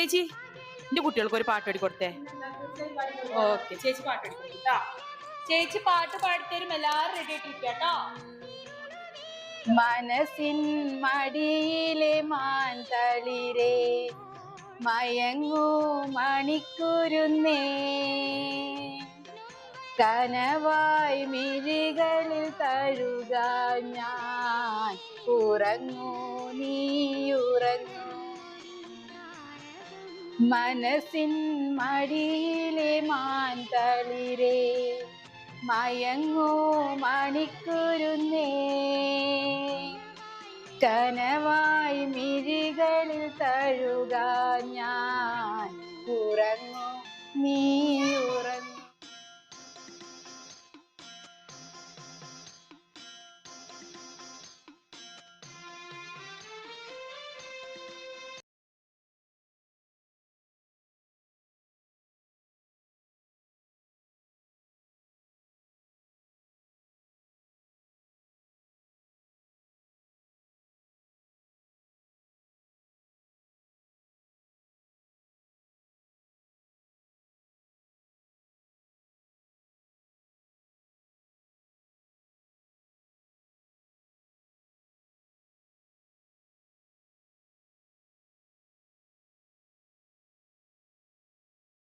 ചേച്ചി എന്റെ കുട്ടികൾക്ക് ഒരു പാട്ട് പാടി കൊടുത്തേ. ഓക്കെ ചേച്ചി പാട്ട് പാടി കൊടുത്താ. ചേച്ചി പാട്ട് പാടിത്തരും, എല്ലാരും റെഡി ആയിട്ടിരിക്കട്ടോ. മനസ്സിൻ മടിയിലെ മാൻതളിരേ മയങ്ങൂ മണിക്കുരുന്നേ, കനവായി മിഴികളിൽ തഴുക ഞാൻ, ഉറങ്ങൂ നീയുറങ്ങൂ. മനസ്സിൻ മടിയിലെ മാൻതളിരേ മയങ്ങൂ മണിക്കുരുന്നേ, കനവായി മിഴികളിൽ തഴുക ഞാൻ, ഉറങ്ങൂ നീയുറങ്ങൂ.